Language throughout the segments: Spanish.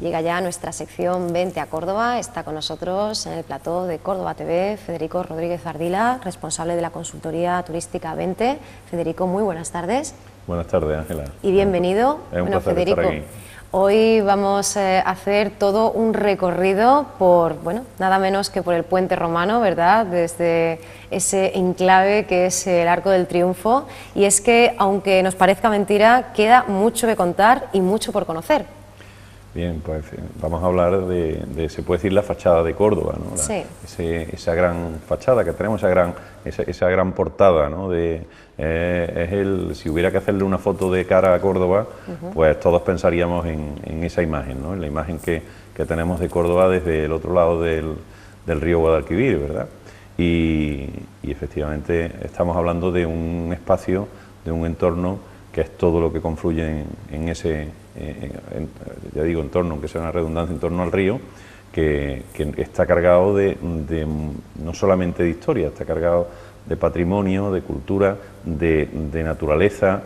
Llega ya nuestra sección Vente a Córdoba. Está con nosotros en el plató de Córdoba TV Federico Rodríguez Ardila, responsable de la consultoría turística Vente. Federico, muy buenas tardes. Buenas tardes, Ángela. Y bienvenido. Es un placer Federico, estar aquí. Hoy vamos a hacer todo un recorrido por, bueno, nada menos que por el Puente Romano, ¿verdad? Desde ese enclave que es el Arco del Triunfo. Y es que, aunque nos parezca mentira, queda mucho que contar y mucho por conocer. Bien, pues vamos a hablar se puede decir, la fachada de Córdoba, ¿no? Sí. Esa gran fachada que tenemos, esa gran portada, ¿no? Si hubiera que hacerle una foto de cara a Córdoba, pues todos pensaríamos en esa imagen, ¿no? En la imagen que tenemos de Córdoba desde el otro lado del río Guadalquivir, ¿verdad? Y efectivamente estamos hablando de un espacio, de un entorno que es todo lo que confluye en ese, ya digo, entorno, aunque sea una redundancia, en torno al río, que está cargado no solamente de historia, está cargado de patrimonio, de cultura, de naturaleza.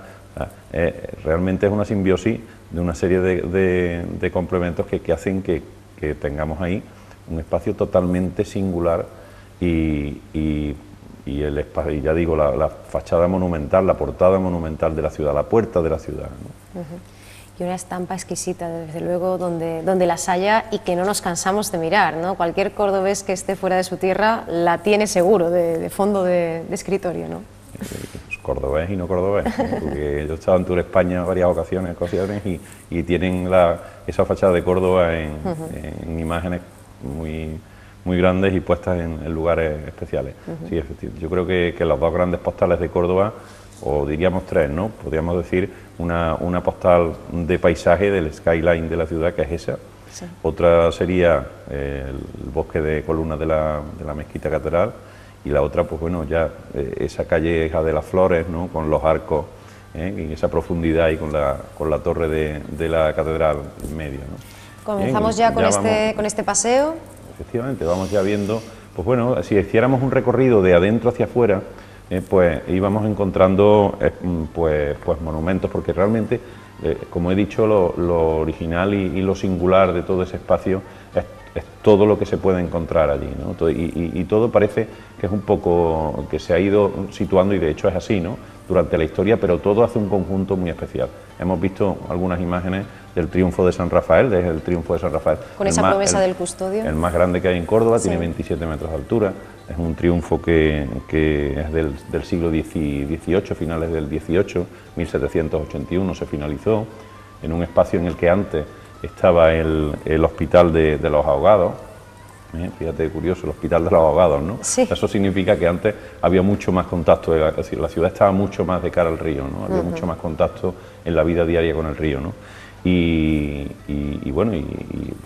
Realmente es una simbiosis de una serie de complementos que hacen que tengamos ahí un espacio totalmente singular y el espacio, ya digo, la fachada monumental, la portada monumental de la ciudad, la puerta de la ciudad, ¿no? Y una estampa exquisita, desde luego, donde las haya y que no nos cansamos de mirar, ¿no? Cualquier cordobés que esté fuera de su tierra la tiene seguro, de fondo de escritorio, ¿no? Cordobés y no cordobés, ¿no? Porque yo he estado en Tour España en varias ocasiones y tienen esa fachada de Córdoba en imágenes muy grandes y puestas en lugares especiales. Sí, efectivamente. Yo creo que los dos grandes postales de Córdoba, o diríamos tres, ¿no? Podríamos decir una postal de paisaje del skyline de la ciudad, que es esa. Sí. Otra sería el bosque de columnas de la mezquita catedral, y la otra, pues bueno, ya esa calleja de las Flores, ¿no? Con los arcos, y esa profundidad y con la torre de la catedral en medio, ¿no? Comenzamos ya con este paseo. Efectivamente, vamos ya viendo, pues bueno, si hiciéramos un recorrido de adentro hacia afuera, pues íbamos encontrando pues monumentos, porque realmente, como he dicho, lo original y lo singular de todo ese espacio es todo lo que se puede encontrar allí, ¿no? Y todo parece que es un poco, que se ha ido situando, y de hecho es así, ¿no? Durante la historia, pero todo hace un conjunto muy especial. Hemos visto algunas imágenes del triunfo de San Rafael, desde el triunfo de San Rafael. Con esa promesa del custodio. El más grande que hay en Córdoba, sí. Tiene 27 metros de altura, es un triunfo que es del siglo XVIII, finales del XVIII, 1781 se finalizó, en un espacio en el que antes estaba el hospital de los ahogados. Fíjate, curioso, el hospital de los ahogados, ¿no? Sí. Eso significa que antes había mucho más contacto, es decir, la ciudad estaba mucho más de cara al río, ¿no? Había mucho más contacto en la vida diaria con el río, ¿no? Y bueno, y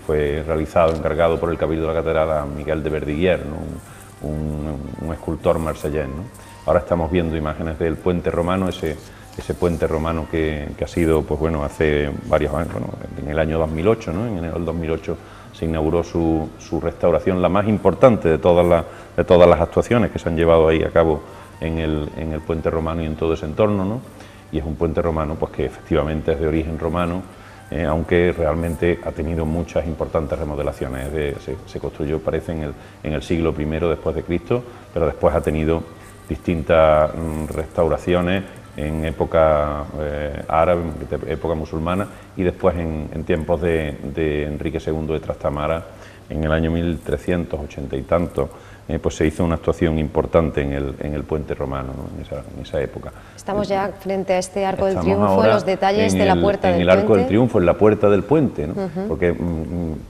fue encargado por el Cabildo de la Catedral a Miguel de Verdiguer, ¿no? Un escultor marsellés, ¿no? Ahora estamos viendo imágenes del puente romano, ese puente romano que ha sido, pues bueno, hace varios años, bueno, en el año 2008, ¿no? En el 2008 se inauguró su restauración, la más importante de todas las actuaciones que se han llevado ahí a cabo en el puente romano y en todo ese entorno, ¿no? Y es un puente romano, pues que efectivamente es de origen romano, aunque realmente ha tenido muchas importantes remodelaciones. Se construyó, parece, en el siglo I después de Cristo, pero después ha tenido distintas restauraciones en época árabe, época musulmana, y después en tiempos de Enrique II de Trastamara, en el año 1380 y tanto, pues se hizo una actuación importante en el puente romano, ¿no? en esa época. Estamos ya frente a este Arco del Triunfo, en los detalles de la puerta del puente. En el Arco del Triunfo, en la puerta del puente, ¿no? Porque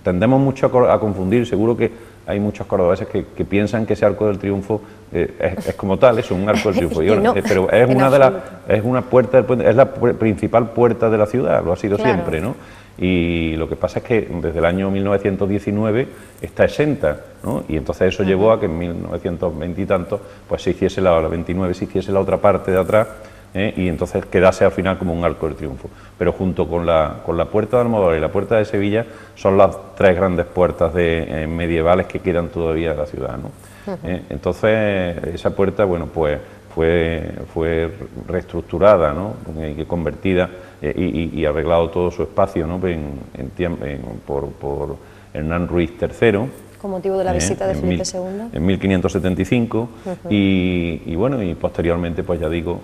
tendemos mucho a confundir, seguro que hay muchos cordobeses que piensan que ese Arco del Triunfo es como tal, es un Arco del Triunfo, no, pero es una puerta del puente, es la principal puerta de la ciudad, lo ha sido siempre, ¿no? Y lo que pasa es que desde el año 1919 está exenta, ¿no? Y entonces eso llevó a que en 1920 y tanto pues se hiciese la 29, se hiciese la otra parte de atrás, y entonces quedase al final como un Arco del Triunfo. Pero junto con la puerta de Almodóvar y la puerta de Sevilla son las tres grandes puertas medievales que quedan todavía de la ciudad, ¿no? Entonces esa puerta, bueno, pues fue reestructurada, ¿no? Y convertida y arreglado todo su espacio, ¿no? Por Hernán Ruiz III. Con motivo de la visita de Felipe II. En 1575 y bueno, y posteriormente, pues ya digo,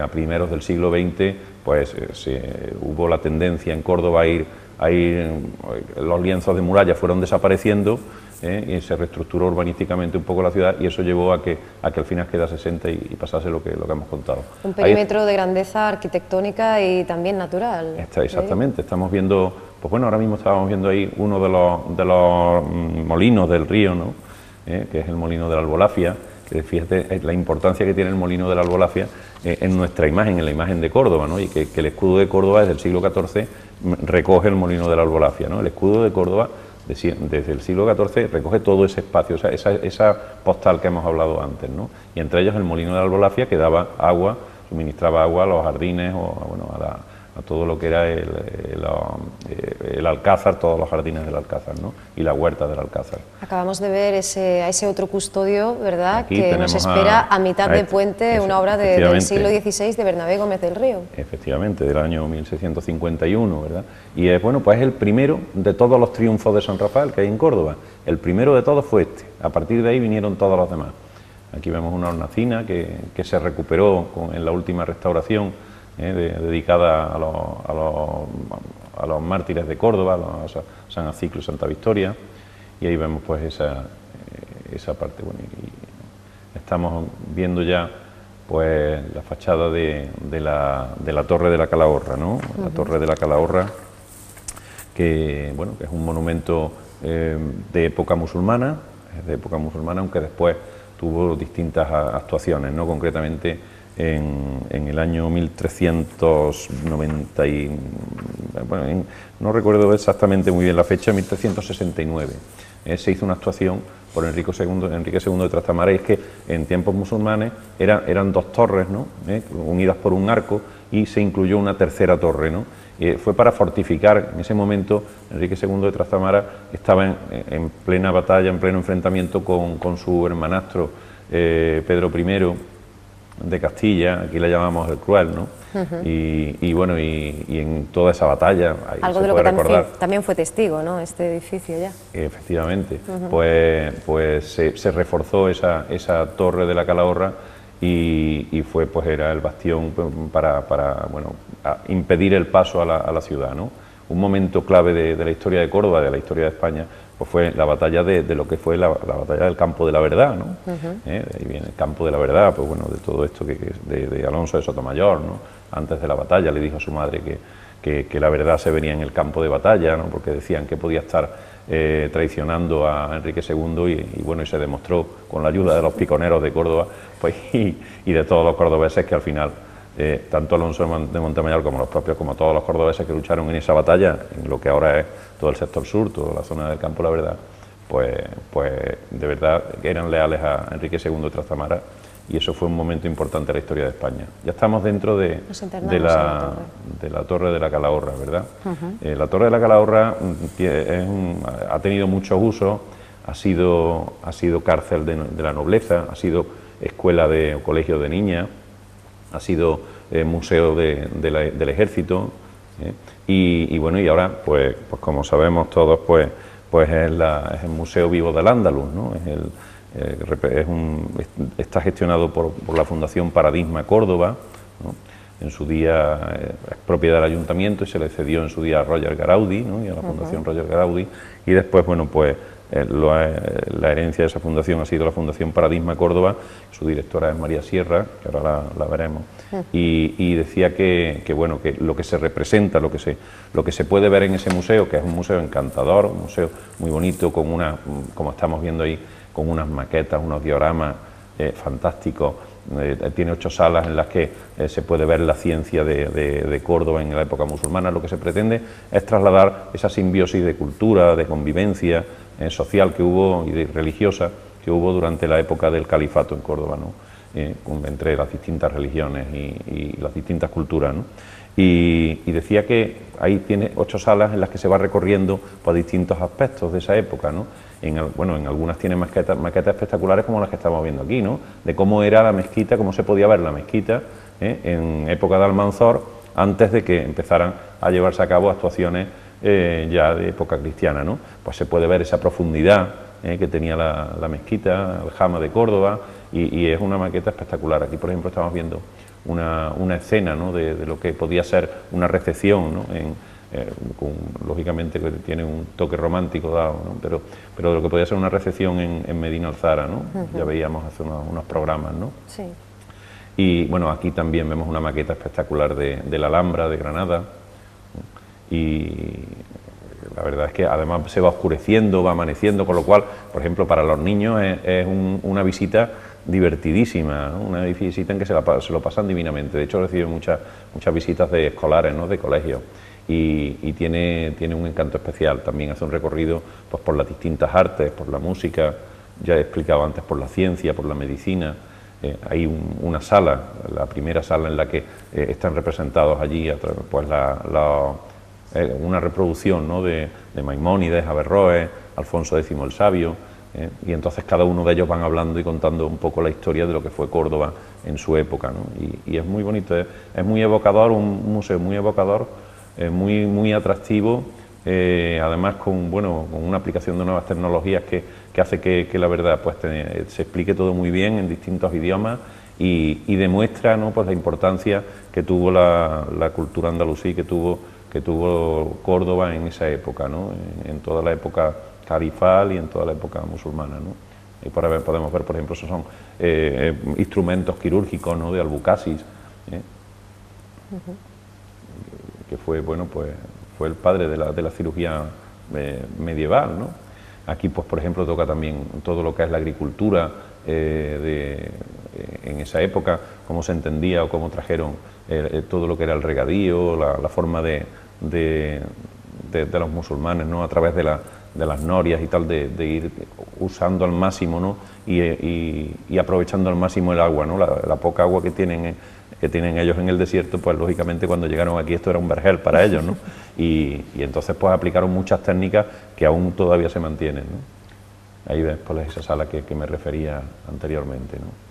a primeros del siglo XX, pues hubo la tendencia en Córdoba a ir, los lienzos de muralla fueron desapareciendo, y se reestructuró urbanísticamente un poco la ciudad, y eso llevó a que al final quedase 60 y pasase lo que hemos contado. Un perímetro de grandeza arquitectónica y también natural. Exactamente, estamos viendo, pues bueno, ahora mismo estábamos viendo ahí uno de los molinos del río, ¿no? Que es el molino de la Albolafia, que fíjate la importancia que tiene el molino de la Albolafia en nuestra imagen, en la imagen de Córdoba, ¿no? Y que el escudo de Córdoba desde el siglo XIV recoge el molino de la Albolafia, ¿no? El escudo de Córdoba desde el siglo XIV recoge todo ese espacio, o sea, esa postal que hemos hablado antes, ¿no? Y entre ellos el molino de la Albolafia, que daba agua, suministraba agua a los jardines, o bueno, a todo lo que era el Alcázar, todos los jardines del Alcázar, ¿no? Y la huerta del Alcázar. Acabamos de ver a ese otro custodio, ¿verdad?, aquí que nos espera a mitad de puente, una obra del siglo XVI de Bernabé Gómez del Río. Efectivamente, del año 1651, ¿verdad? Y es, bueno, pues es el primero de todos los triunfos de San Rafael que hay en Córdoba. El primero de todos fue este. A partir de ahí vinieron todos los demás. Aquí vemos una hornacina que se recuperó en la última restauración, dedicada a los mártires de Córdoba, a San Aciclo y Santa Victoria, y ahí vemos pues esa parte. Bueno, y estamos viendo ya pues la fachada de la Torre de la Calahorra, ¿no? La Torre de la Calahorra, que bueno, que es un monumento de época musulmana, aunque después tuvo distintas actuaciones, ¿no? Concretamente en el año 1390, bueno, no recuerdo exactamente muy bien la fecha, 1369, se hizo una actuación por Enrique II de Trastamara, y es que en tiempos musulmanes eran dos torres, ¿no? Unidas por un arco, y se incluyó una tercera torre, ¿no? Fue para fortificar. En ese momento Enrique II de Trastamara estaba en plena batalla, en pleno enfrentamiento con su hermanastro Pedro I de Castilla, aquí le llamamos el Cruel, ¿no? Y bueno, y en toda esa batalla algo de lo que también fue testigo, ¿no?, este edificio ya. Efectivamente, pues se reforzó esa torre de la Calahorra, y fue, pues era el bastión para bueno, impedir el paso a la ciudad, ¿no? Un momento clave de la historia de Córdoba, de la historia de España, pues fue la batalla de lo que fue la batalla del Campo de la Verdad, ¿no? Ahí viene el Campo de la Verdad, pues bueno, de todo esto de Alonso de Sotomayor, ¿no? Antes de la batalla le dijo a su madre que la verdad se venía en el campo de batalla, ¿no? Porque decían que podía estar traicionando a Enrique II, y bueno, y se demostró con la ayuda de los piconeros de Córdoba, pues y de todos los cordobeses, que al final tanto Alonso de Montemayor como todos los cordobeses que lucharon en esa batalla, en lo que ahora es todo el sector sur, toda la zona del Campo de la Verdad, pues de verdad eran leales a Enrique II de Trastamara, y eso fue un momento importante en la historia de España. Ya estamos dentro de la Torre de la Calahorra, ¿verdad? La Torre de la Calahorra ha tenido muchos usos, ha sido cárcel de la nobleza, ha sido escuela o colegio de niñas, ha sido museo del ejército, y bueno, y ahora pues como sabemos todos, pues es el Museo Vivo del Andaluz, ¿no? Está gestionado por la Fundación Paradigma Córdoba, ¿no? En su día es propiedad del ayuntamiento, y se le cedió en su día a Roger Garaudi, ¿no? Y a la Fundación Roger Garaudi, y después, bueno, pues la herencia de esa fundación ha sido la Fundación Paradigma Córdoba. Su directora es María Sierra, que ahora la veremos, y decía que bueno, que lo que se representa, lo que se puede ver en ese museo, que es un museo encantador, un museo muy bonito, como estamos viendo ahí, con unas maquetas, unos dioramas fantásticos. Tiene 8 salas en las que se puede ver la ciencia de Córdoba en la época musulmana. Lo que se pretende es trasladar esa simbiosis de cultura, de convivencia social que hubo, y religiosa que hubo durante la época del califato en Córdoba, ¿no? Entre las distintas religiones y las distintas culturas, ¿no? Y decía que ahí tiene 8 salas en las que se va recorriendo por distintos aspectos de esa época, ¿no? Bueno, en algunas tiene maquetas espectaculares como las que estamos viendo aquí, ¿no? De cómo era la mezquita, cómo se podía ver la mezquita en época de Almanzor, antes de que empezaran a llevarse a cabo actuaciones ya de época cristiana, ¿no? Pues se puede ver esa profundidad que tenía la mezquita, el Jama de Córdoba, y es una maqueta espectacular. Aquí, por ejemplo, estamos viendo una escena, ¿no?, de lo que podía ser una recepción, ¿no?, lógicamente que tiene un toque romántico dado, ¿no?, pero lo que podía ser una recepción en Medina Alzara, ¿no? Ya veíamos hace unos programas, ¿no? Sí. Y bueno, aquí también vemos una maqueta espectacular de la Alhambra de Granada, y la verdad es que además se va oscureciendo, va amaneciendo, con lo cual, por ejemplo, para los niños es una visita divertidísima, ¿no? Una visita en que se lo pasan divinamente. De hecho, recibe muchas visitas de escolares, ¿no?, de colegios, y tiene un encanto especial. También hace un recorrido pues por las distintas artes, por la música, ya he explicado antes, por la ciencia, por la medicina. Hay una sala, la primera sala en la que están representados allí pues una reproducción, ¿no?, de Maimónides, Averroes, Alfonso X el Sabio, y entonces cada uno de ellos van hablando y contando un poco la historia de lo que fue Córdoba en su época, ¿no? Y es muy bonito, es muy evocador, un museo muy evocador, muy atractivo, además con una aplicación de nuevas tecnologías que hace que la verdad pues se explique todo muy bien en distintos idiomas, y demuestra, ¿no?, pues la importancia que tuvo la cultura andalusí, que tuvo Córdoba en esa época, ¿no?, en toda la época califal y en toda la época musulmana, ¿no? Y podemos ver, por ejemplo, esos son instrumentos quirúrgicos, ¿no?, de Albucasis, que fue, pues fue el padre de la cirugía medieval, ¿no? Aquí, pues, por ejemplo, toca también todo lo que es la agricultura en esa época, cómo se entendía o cómo trajeron todo lo que era el regadío, la forma de los musulmanes, ¿no?, a través de las norias y tal, de ir usando al máximo, ¿no?, y aprovechando al máximo el agua, ¿no?, la poca agua que tienen ellos en el desierto, pues lógicamente cuando llegaron aquí esto era un vergel para ellos, ¿no? Y entonces pues aplicaron muchas técnicas que aún todavía se mantienen, ¿no? Ahí ves pues esa sala que me refería anteriormente, ¿no?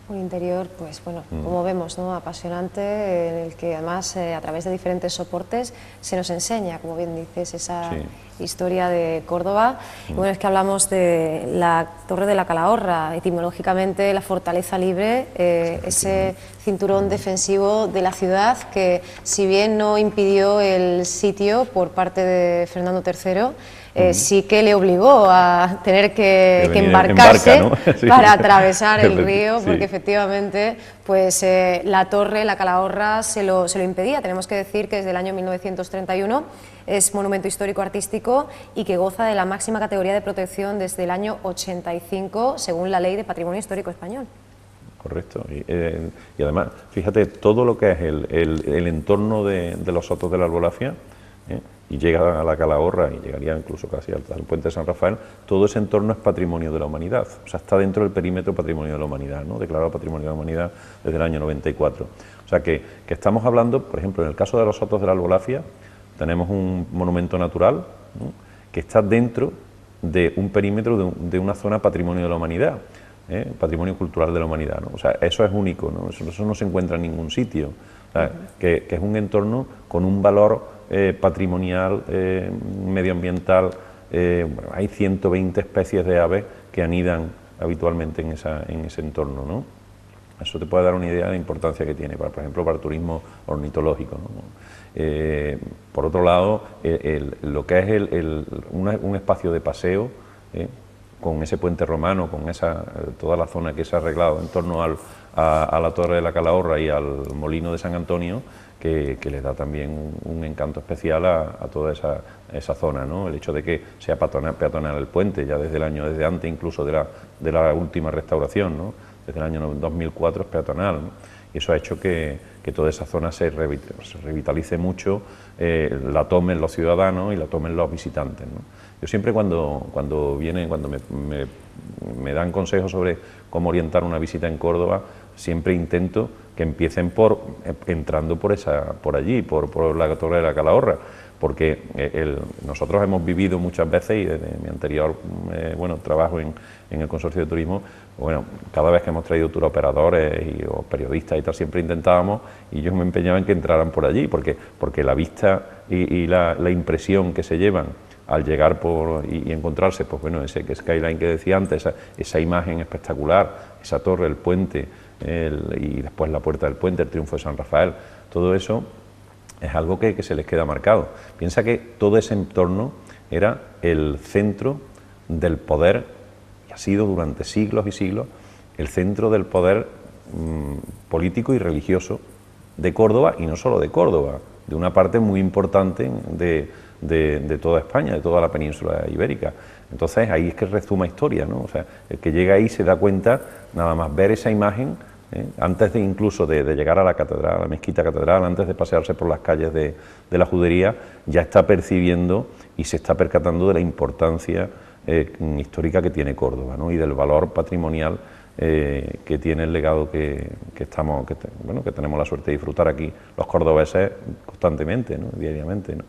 Un interior, pues bueno, como vemos, ¿no?, apasionante, en el que además a través de diferentes soportes se nos enseña, como bien dices, esa historia de Córdoba. Y bueno, es que hablamos de la Torre de la Calahorra, etimológicamente la fortaleza libre, ese cinturón defensivo de la ciudad que, si bien no impidió el sitio por parte de Fernando III, sí que le obligó a tener que embarcarse, ¿no?, para atravesar el río, porque efectivamente pues la torre, la Calahorra, se lo impedía. Tenemos que decir que desde el año 1931 es monumento histórico artístico y que goza de la máxima categoría de protección desde el año 85, según la Ley de Patrimonio Histórico Español. Correcto, y además, fíjate, todo lo que es el entorno de los Sotos de la Albolafia, y llega a la Calahorra y llegaría incluso casi al puente de San Rafael, todo ese entorno es patrimonio de la humanidad, o sea, está dentro del perímetro patrimonio de la humanidad, ¿no?, declarado patrimonio de la humanidad desde el año 94. O sea que estamos hablando, por ejemplo, en el caso de los Sotos de la Albolafia, tenemos un monumento natural, ¿no?, que está dentro de un perímetro de una zona patrimonio de la humanidad, patrimonio cultural de la humanidad, ¿no? O sea, eso es único, ¿no? Eso no se encuentra en ningún sitio, o sea, que es un entorno con un valor patrimonial, medioambiental. Hay 120 especies de aves que anidan habitualmente en ese entorno, ¿no? Eso te puede dar una idea de la importancia que tiene, por ejemplo, para el turismo ornitológico, ¿no? Por otro lado, lo que es un espacio de paseo, con ese puente romano, con toda la zona que se ha arreglado en torno a la Torre de la Calahorra y al Molino de San Antonio, que le da también un encanto especial a toda esa zona, ¿no? El hecho de que sea peatonal el puente, ya desde antes incluso de la última restauración, ¿no? Desde el año 2004 es peatonal, ¿no? Y eso ha hecho que toda esa zona se revitalice mucho, la tomen los ciudadanos y la tomen los visitantes, ¿no? Yo siempre cuando me dan consejos sobre cómo orientar una visita en Córdoba, siempre intento que empiecen entrando por allí, por la Torre de la Calahorra, porque nosotros hemos vivido muchas veces, y desde mi anterior trabajo en el Consorcio de Turismo, bueno, cada vez que hemos traído turoperadores o periodistas y tal, siempre intentábamos, y yo me empeñaba en que entraran por allí, porque la vista y la impresión que se llevan al llegar y encontrarse, pues bueno, ese skyline que decía antes, esa imagen espectacular, esa torre, el puente, y después la puerta del puente, el triunfo de San Rafael, todo eso es algo que se les queda marcado. Piensa que todo ese entorno era el centro del poder, y ha sido durante siglos y siglos el centro del poder político y religioso de Córdoba, y no solo de Córdoba, de una parte muy importante de toda España, de toda la península ibérica. Entonces ahí es que rezuma historia, ¿no? O sea, el que llega ahí se da cuenta, nada más ver esa imagen, antes incluso de llegar a la catedral, a la mezquita catedral, antes de pasearse por las calles de la Judería, ya está percibiendo y se está percatando de la importancia histórica que tiene Córdoba, ¿no? Y del valor patrimonial que tiene el legado que tenemos la suerte de disfrutar aquí los cordobeses constantemente, ¿no? Diariamente, ¿no?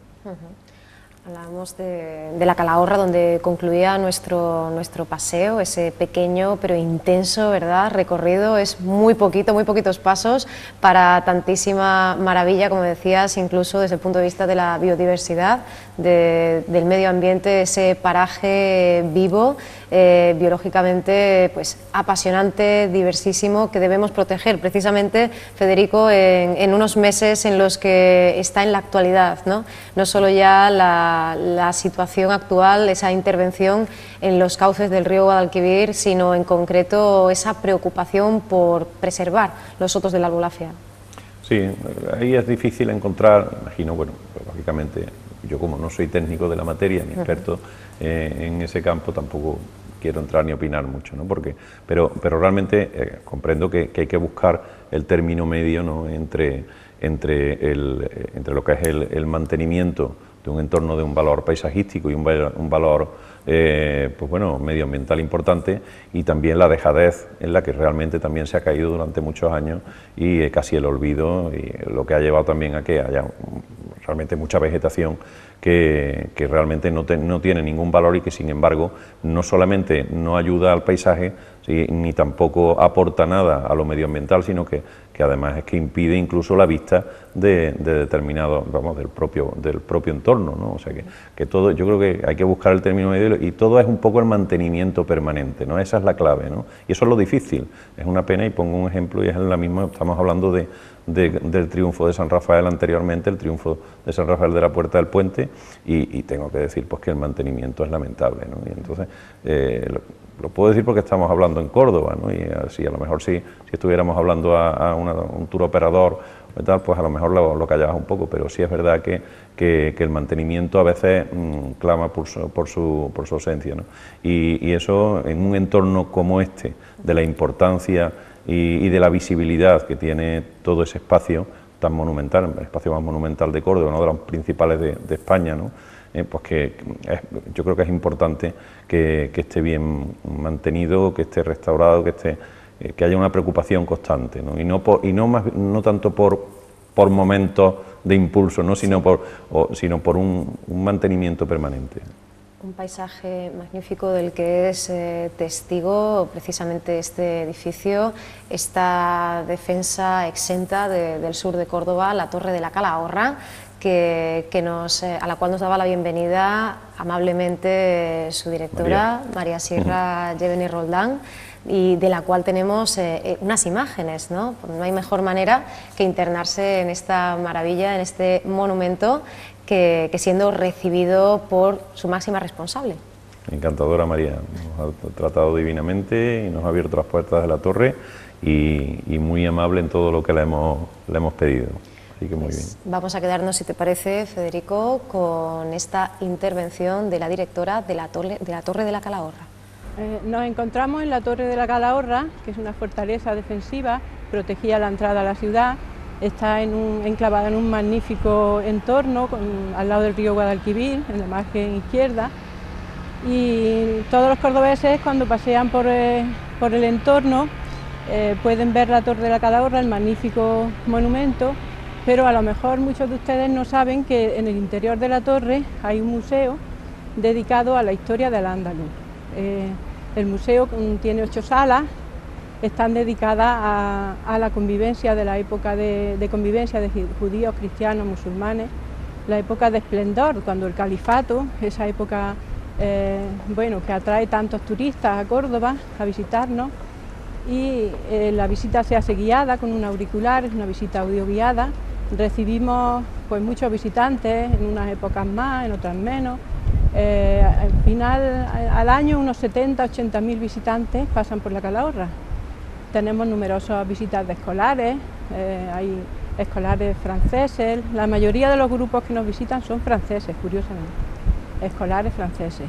Hablábamos de la Calahorra, donde concluía nuestro paseo, ese pequeño pero intenso, ¿verdad?, recorrido. Es muy poquitos pasos para tantísima maravilla, como decías, incluso desde el punto de vista de la biodiversidad, del medio ambiente, ese paraje vivo, biológicamente pues apasionante, diversísimo, que debemos proteger precisamente, Federico, en unos meses en los que está en la actualidad, ¿no? No solo ya la situación actual, esa intervención en los cauces del río Guadalquivir, sino en concreto esa preocupación por preservar los sotos de la albulafia. Sí, ahí es difícil encontrar, imagino, bueno, pues, lógicamente yo como no soy técnico de la materia ni experto en ese campo, tampoco quiero entrar ni opinar mucho, ¿no? Pero realmente comprendo que hay que buscar el término medio, ¿no?, entre lo que es el mantenimiento de un entorno de un valor paisajístico y un valor pues bueno, medioambiental importante, y también la dejadez en la que realmente también se ha caído durante muchos años, y casi el olvido, y lo que ha llevado también a que haya realmente mucha vegetación que realmente no tiene ningún valor, y que sin embargo no solamente no ayuda al paisaje, ni tampoco aporta nada a lo medioambiental, sino que además es que impide incluso la vista de determinado, vamos, del propio entorno, ¿no? O sea que todo, yo creo que hay que buscar el término medio, y todo es un poco el mantenimiento permanente, ¿no? Esa es la clave, ¿no? Y eso es lo difícil. Es una pena, y pongo un ejemplo, y es la misma, estamos hablando del triunfo de San Rafael anteriormente, el triunfo de San Rafael de la Puerta del Puente, y tengo que decir pues que el mantenimiento es lamentable, ¿no? Y entonces lo puedo decir porque estamos hablando en Córdoba, ¿no? Y así, a lo mejor si estuviéramos hablando a un turoperador o tal, pues a lo mejor lo callabas un poco, pero sí es verdad que el mantenimiento a veces clama por su ausencia, ¿no? Y eso, en un entorno como este, de la importancia y de la visibilidad que tiene todo ese espacio tan monumental, el espacio más monumental de Córdoba, uno de los principales de España, ¿no? Pues yo creo que es importante que esté bien mantenido, que esté restaurado, que haya una preocupación constante, ¿no? Y no tanto por momentos de impulso, ¿no? sino por un mantenimiento permanente. Un paisaje magnífico del que es testigo precisamente este edificio, esta defensa exenta del sur de Córdoba, la Torre de la Calahorra, a la cual nos daba la bienvenida amablemente su directora, María Sierra Lléveni Roldán, y de la cual tenemos unas imágenes, ¿no? No hay mejor manera que internarse en esta maravilla, en este monumento, que siendo recibido por su máxima responsable. Encantadora, María, nos ha tratado divinamente y nos ha abierto las puertas de la torre, y muy amable en todo lo que le hemos pedido. Así que muy bien. Vamos a quedarnos, si te parece, Federico, con esta intervención de la directora de la Torre de la Calahorra. Nos encontramos en la Torre de la Calahorra, que es una fortaleza defensiva, protegía la entrada a la ciudad, está enclavada en un magnífico entorno, al lado del río Guadalquivir, en la margen izquierda, y todos los cordobeses, cuando pasean por el entorno, pueden ver la Torre de la Calahorra, el magnífico monumento, pero a lo mejor muchos de ustedes no saben que en el interior de la torre hay un museo dedicado a la historia del Al-Ándalus. El museo tiene 8 salas, están dedicadas a la convivencia de la época de convivencia de judíos, cristianos, musulmanes, la época de esplendor, cuando el califato, esa época bueno, que atrae tantos turistas a Córdoba a visitarnos, y la visita se hace guiada con un auricular, es una visita audioguiada. Recibimos pues muchos visitantes, en unas épocas más, en otras menos. Al final, al año, unos 70-80.000 visitantes pasan por la Calahorra. Tenemos numerosas visitas de escolares, hay escolares franceses, la mayoría de los grupos que nos visitan son franceses, curiosamente, escolares franceses.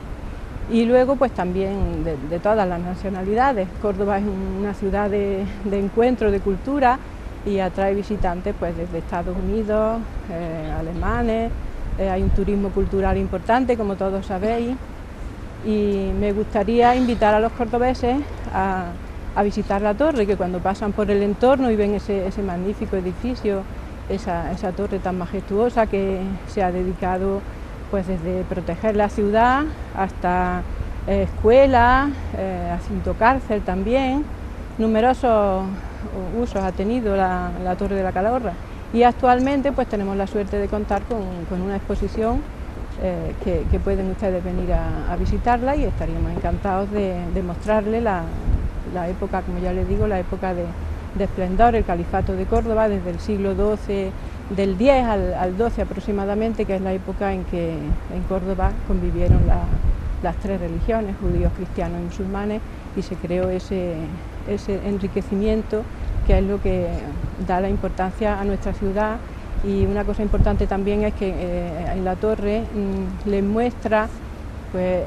Y luego pues también de todas las nacionalidades. Córdoba es una ciudad de encuentro, de cultura, y atrae visitantes pues desde Estados Unidos, alemanes, hay un turismo cultural importante, como todos sabéis, y me gustaría invitar a los cordobeses a visitar la torre, que cuando pasan por el entorno y ven ese magnífico edificio, esa torre tan majestuosa que se ha dedicado pues desde proteger la ciudad hasta escuelas, haciendo cárcel también, numerosos usos ha tenido la Torre de la Calahorra, y actualmente pues tenemos la suerte de contar con una exposición que pueden ustedes venir a visitarla, y estaríamos encantados de mostrarles la época, como ya les digo, la época de esplendor, el califato de Córdoba desde el siglo XII, del 10 al 12 aproximadamente, que es la época en que en Córdoba convivieron las 3 religiones, judíos, cristianos y musulmanes, y se creó ese enriquecimiento que es lo que da la importancia a nuestra ciudad. Y una cosa importante también es que en la torre les muestra pues,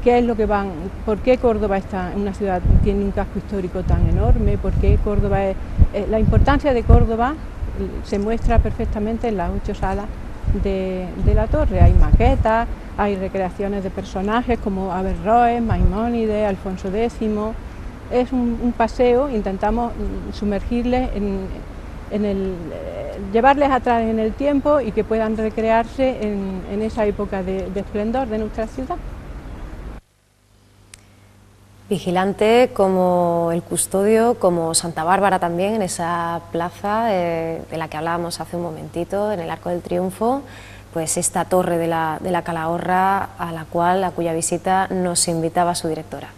qué es lo que por qué Córdoba está en una ciudad, tiene un casco histórico tan enorme, por qué Córdoba la importancia de Córdoba se muestra perfectamente en las 8 salas de la torre. Hay maquetas, hay recreaciones de personajes como Averroes, Maimónides, Alfonso X. Es un paseo, intentamos sumergirles llevarles atrás en el tiempo y que puedan recrearse en esa época de esplendor de nuestra ciudad. Vigilante como el Custodio, como Santa Bárbara también, en esa plaza de la que hablábamos hace un momentito, en el Arco del Triunfo, pues esta torre de la Calahorra a cuya visita nos invitaba su directora.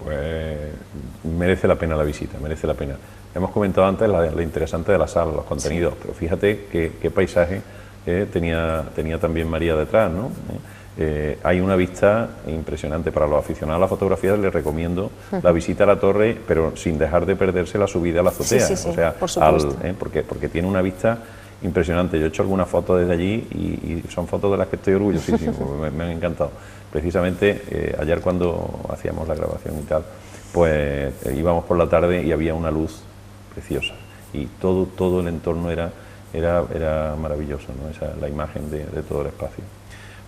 Pues merece la pena la visita, merece la pena. Hemos comentado antes lo interesante de la sala, los contenidos, sí. Pero fíjate qué paisaje tenía también María detrás, ¿no? Hay una vista impresionante. Para los aficionados a la fotografía les recomiendo la visita a la torre, pero sin dejar de perderse la subida a la azotea, sí, o sea, por supuesto. Porque tiene una vista impresionante. Yo he hecho algunas fotos desde allí y son fotos de las que estoy orgullosísimo, me han encantado. Precisamente ayer cuando hacíamos la grabación y tal, pues íbamos por la tarde y había una luz preciosa y todo el entorno era maravilloso, ¿no? La imagen de todo el espacio.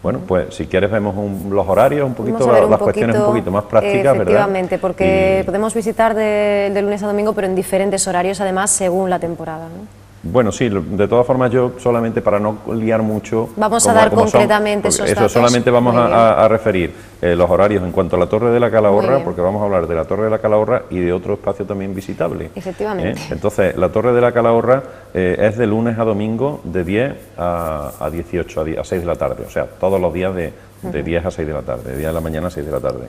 Bueno, pues si quieres vemos los horarios, un poquito, las cuestiones un poquito más prácticas, efectivamente, ¿verdad? Porque podemos visitar de lunes a domingo, pero en diferentes horarios, además, según la temporada, ¿no? Bueno, sí, de todas formas yo solamente para no liar mucho... Vamos a dar concretamente esos datos. Solamente vamos a referir los horarios en cuanto a la Torre de la Calahorra, porque vamos a hablar de la Torre de la Calahorra y de otro espacio también visitable. Efectivamente. Entonces, la Torre de la Calahorra es de lunes a domingo de 10 a 18, a 6 de la tarde, o sea, todos los días de 10 a 6 de la tarde, de 10 de la mañana a 6 de la tarde.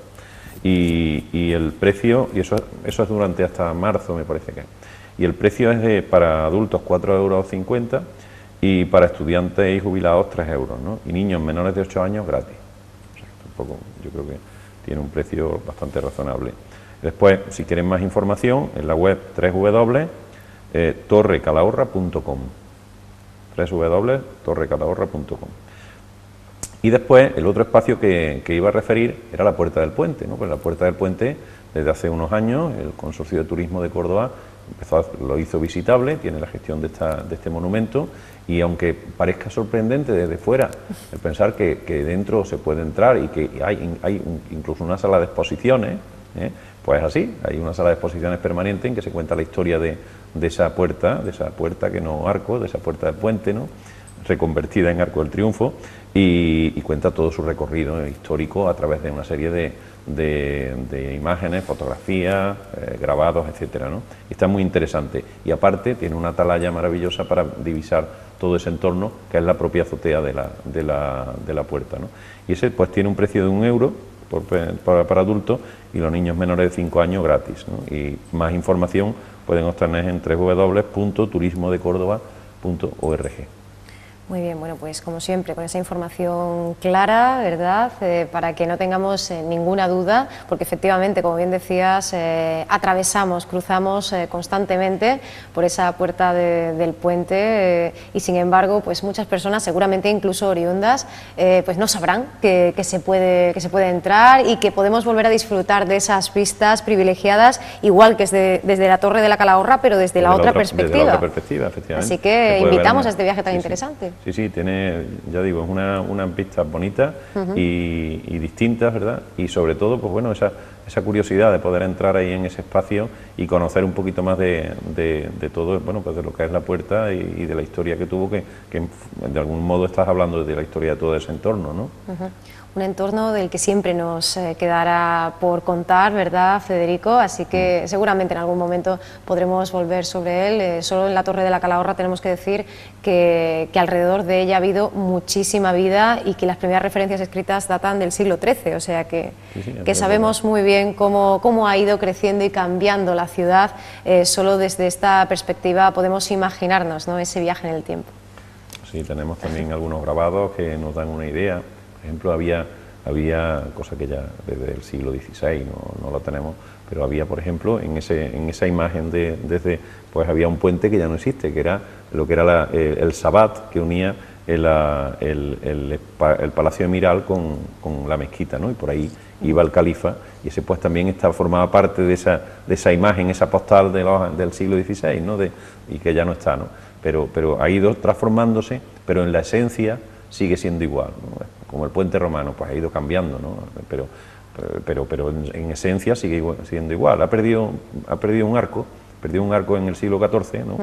Y el precio, y eso es durante hasta marzo, me parece que es. Y el precio es para adultos 4,50 € y para estudiantes y jubilados 3 €, ¿no? Y niños menores de 8 años gratis. O sea, tampoco, yo creo que tiene un precio bastante razonable. Después, si quieren más información, en la web www.torrecalahorra.com www.torrecalahorra.com. Y después, el otro espacio que iba a referir era la Puerta del Puente, ¿no? Pues la Puerta del Puente, desde hace unos años, el Consorcio de Turismo de Córdoba lo hizo visitable, tiene la gestión de este monumento, y aunque parezca sorprendente desde fuera el pensar que dentro se puede entrar y que hay incluso una sala de exposiciones, Pues así, hay una sala de exposiciones permanente en que se cuenta la historia de esa puerta que no arco, de esa puerta del puente, ¿no?, reconvertida en Arco del Triunfo, y cuenta todo su recorrido histórico a través de una serie de imágenes, fotografías, grabados, etcétera, ¿no? Y está muy interesante, y aparte tiene una atalaya maravillosa para divisar todo ese entorno, que es la propia azotea de la puerta, ¿no? Y ese pues tiene un precio de 1 euro para adultos, y los niños menores de 5 años gratis, ¿no? Y más información pueden obtener en www.turismodecórdoba.org. Muy bien, bueno, pues como siempre, con esa información clara, ¿verdad?, para que no tengamos ninguna duda, porque efectivamente, como bien decías, cruzamos constantemente por esa puerta del puente, y sin embargo, pues muchas personas, seguramente incluso oriundas, pues no sabrán que se puede entrar y que podemos volver a disfrutar de esas vistas privilegiadas, igual que desde la Torre de la Calahorra, pero desde la otra perspectiva. Desde la otra perspectiva, efectivamente. Así que invitamos a este viaje tan interesante. Sí, tiene, ya digo, es unas vistas bonitas y distintas, ¿verdad? Y sobre todo, pues bueno, esa curiosidad de poder entrar ahí en ese espacio y conocer un poquito más de todo, bueno, pues de lo que es la puerta y de la historia que tuvo, que de algún modo estás hablando de la historia de todo ese entorno, ¿no? Un entorno del que siempre nos quedará por contar, ¿verdad, Federico? Así que seguramente en algún momento podremos volver sobre él. Solo en la Torre de la Calahorra tenemos que decir que alrededor de ella ha habido muchísima vida y que las primeras referencias escritas datan del siglo XIII, o sea que sabemos muy bien cómo ha ido creciendo y cambiando la ciudad. Solo desde esta perspectiva podemos imaginarnos, ¿no?, ese viaje en el tiempo. Sí, tenemos también algunos grabados que nos dan una idea. Por ejemplo, había cosa que ya desde el siglo XVI no lo tenemos, pero había, por ejemplo, en esa imagen pues había un puente que ya no existe, que era lo que era el Sabat, que unía el Palacio Emiral con la mezquita, ¿no? Y por ahí iba el califa, y ese pues también formaba parte de esa imagen, esa postal del siglo XVI, ¿no? Y que ya no está, ¿no? Pero ha ido transformándose, pero en la esencia sigue siendo igual, ¿no? Como el puente romano, pues ha ido cambiando, ¿no? Pero en esencia sigue siendo igual. Ha perdido un arco en el siglo XIV, ¿no?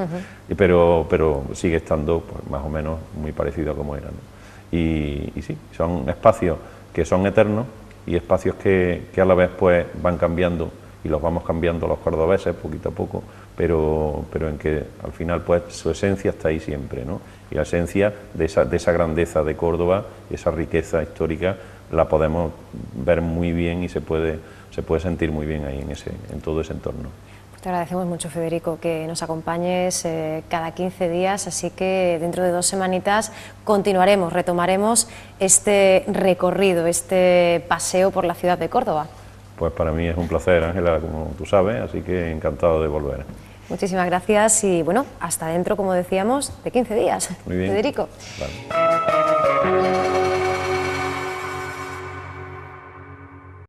Pero sigue estando pues, más o menos muy parecido a como era, ¿no? Y sí, son espacios que son eternos y espacios que a la vez pues van cambiando, y los vamos cambiando los cordobeses poquito a poco, pero en que al final pues su esencia está ahí siempre, ¿no? Y la esencia de esa grandeza de Córdoba, esa riqueza histórica, la podemos ver muy bien y se puede sentir muy bien ahí en todo ese entorno. Te agradecemos mucho, Federico, que nos acompañes cada 15 días, así que dentro de 2 semanitas retomaremos este recorrido, este paseo por la ciudad de Córdoba. Pues para mí es un placer, Ángela, como tú sabes, así que encantado de volver. Muchísimas gracias y bueno, hasta dentro, como decíamos, de 15 días. Muy bien. Federico. Vale.